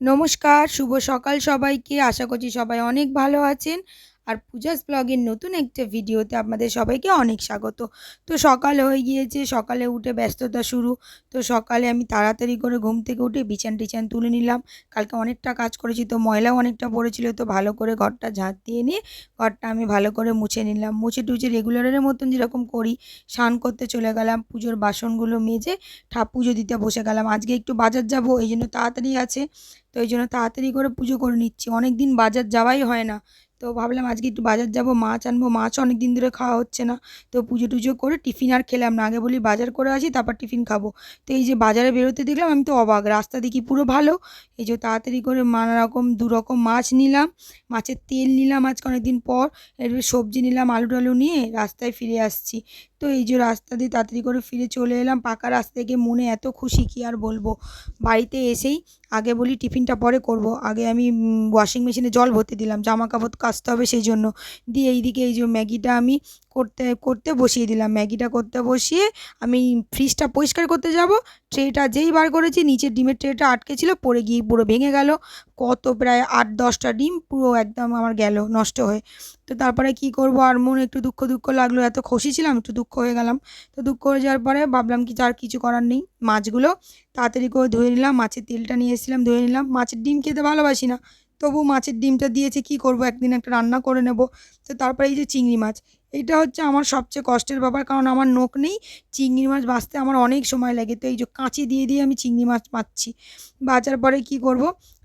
নমস্কার, শুভ সকাল সবাইকে। আশা করছি সবাই অনেক ভালো আছেন। আর পূজাস ব্লগের নতুন একটা ভিডিওতে আপনাদের সবাইকে অনেক স্বাগত। তো সকাল হয়ে গিয়েছে, সকালে উঠে ব্যস্ততা শুরু। তো সকালে আমি তাড়াতাড়ি করে ঘুম থেকে উঠে বিছান তুলে নিলাম। কালকে অনেকটা কাজ করেছি, তো ময়লাও অনেকটা পড়েছিল, তো ভালো করে ঘরটা ঝাঁট দিয়ে নিয়ে ঘরটা আমি ভালো করে মুছে নিলাম। মুছে টুছে রেগুলারের মতন যেরকম করি স্নান করতে চলে গেলাম, পুজোর বাসনগুলো মেজে পুজো দিতে বসে গেলাম। আজকে একটু বাজার যাব, এই জন্য তাড়াতাড়ি আছে, তো এই জন্য তাড়াতাড়ি করে পুজো করে নিচ্ছি। অনেক দিন বাজার যাওয়াই হয় না, তো ভাবলাম আজকে একটু বাজার যাব, মাছ আনবো। মাছও অনেক দিন ধরে খাওয়া হচ্ছে না, তো পুজো টুজো করে টিফিন আর খেলাম না। আগে বলি বাজার করে আসি, তারপর টিফিন খাবো। তো এই যে বাজারে বেরোতে দেখলাম, আমি তো অবাক, রাস্তা দেখি পুরো ভালো। এই যে তাড়াতাড়ি করে নানা রকম 2 রকম মাছ নিলাম, মাছের তেল নিলাম আজকে অনেক দিন পর, এরপর সবজি নিলাম, আলু টালু নিয়ে রাস্তায় ফিরে আসছি। তো এই যে রাস্তা দিয়ে তাড়াতাড়ি করে ফিরে চলে এলাম, পাকা রাস্তা থেকে মনে এত খুশি কি আর বলবো। বাড়িতে এসেই আগে বলি টিফিনটা পরে করব, আগে আমি ওয়াশিং মেশিনে জল ভরতে দিলাম, জামা কাপড় কাচতে হবে সেই জন্য। দিয়ে এইদিকে এই যে ম্যাগিটা আমি করতে করতে বসিয়ে দিলাম। ম্যাগিটা করতে বসিয়ে আমি ফ্রিজটা পরিষ্কার করতে যাব, ট্রেটা যেই বার করেছি নিচের ডিমের ট্রেটা আটকে ছিল, পড়ে গিয়ে পুরো ভেঙে গেল। কত প্রায় 8-10টা ডিম পুরো একদম আমার গেল নষ্ট হয়ে। তো তারপরে কি করব, আর মনে একটু দুঃখ দুঃখ লাগলো, এত খুশি ছিলাম একটু দুঃখ হয়ে গেলাম। তো দুঃখ হয়ে যাওয়ার পরে ভাবলাম কি আর কিছু করার নেই, মাছগুলো তাড়াতাড়ি করে ধুয়ে নিলাম। মাছের তেলটা নিয়ে এসেছিলাম, ধুয়ে নিলাম। মাছের ডিম খেতে ভালোবাসি না, তবু মাছের ডিমটা দিয়েছে, কি করব, একদিন একটা রান্না করে নেব। তো তারপরে এই যে চিংড়ি মাছ, এইটা হচ্ছে আমার সবচেয়ে কষ্টের ব্যাপার, কারণ আমার নখ নেই। চিংড়ি মাছ বাছতে আমার অনেক সময় লাগে, তো এই যে কাঁচি দিয়ে দিয়ে আমি চিংড়ি মাছ বাছছি। বাছার পরে কি করব,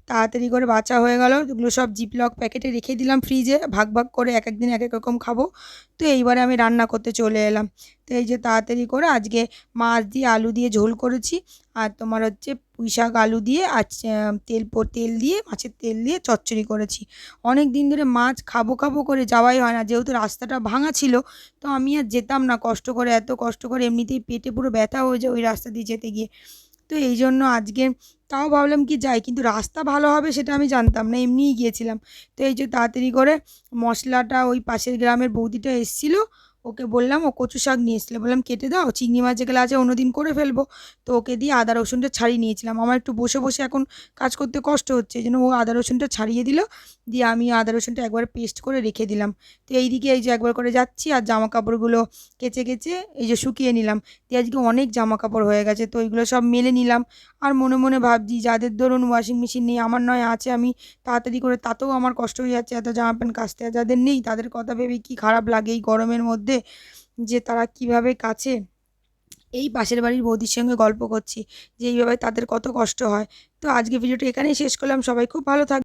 তাড়াতাড়ি করে বাছা হয়ে গেল, এগুলো সব জিপলক প্যাকেটে রেখে দিলাম ফ্রিজে, ভাগ ভাগ করে এক এক দিন এক এক রকম খাবো। তো এইবারে আমি রান্না করতে চলে এলাম। তো এই যে তাড়াতাড়ি করে আজকে মাছ দিয়ে আলু দিয়ে ঝোল করেছি, আর তোমার হচ্ছে পুঁই শাক আলু দিয়ে আর তেল দিয়ে, মাছের তেল দিয়ে চচ্চড়ি করেছি। অনেক দিন ধরে মাছ খাবো খাবো করে যাওয়াই হয় না, যেহেতু রাস্তাটা ভাঙা ছিল, তো আমি আর যেতাম না কষ্ট করে, এত কষ্ট করে এমনিতেই পেটে পুরো ব্যথা হয়ে যায় ওই রাস্তা দিয়ে যেতে গিয়ে। তো এই জন্য আজকে তাও ভাবলাম কি যাই, কিন্তু রাস্তা ভালো হবে সেটা আমি জানতাম না, এমনিই গিয়েছিলাম। তো এই যে তাড়াতাড়ি করে মশলাটা, ওই পাশের গ্রামের বৌদিটা এসেছিলো, ওকে বললাম, ও কচু শাক নিয়ে এসেছিলো, বললাম কেটে দাও, চিংড়ি মাছ যেগুলো আছে অন্যদিন করে ফেলবো। তো ওকে দিয়ে আদা রসুনটা ছাড়িয়ে নিয়েছিলাম, আমার একটু বসে বসে এখন কাজ করতে কষ্ট হচ্ছে, এই জন্য ও আদা রসুনটা ছাড়িয়ে দিল। দিয়ে আমি আদা রসুনটা একবার পেস্ট করে রেখে দিলাম। তো এইদিকে এই যে একবার করে যাচ্ছি, আর জামা কাপড়গুলো কেচে কেচে এই যে শুকিয়ে নিলাম। দিয়ে আজকে অনেক জামা কাপড় হয়ে গেছে, তো ওইগুলো সব মেলে নিলাম। আর মনে মনে ভাবছি, যাদের ধরুন ওয়াশিং মেশিন নেই, আমার নয় আছে, আমি তাড়াতাড়ি করে, তাতেও আমার কষ্ট হয়ে যাচ্ছে এত জামা প্যান্ট কাচতে। আর যাদের নেই তাদের কথা ভেবে কি খারাপ লাগে এই গরমের মধ্যে, যে তারা কিভাবে কাচে। এই পাশের বাড়ির বৌদির সঙ্গে গল্প করছি যে এইভাবে তাদের কত কষ্ট হয়। তো আজকে ভিডিওটা এখানেই শেষ করলাম, সবাই খুব ভালো থাকবে।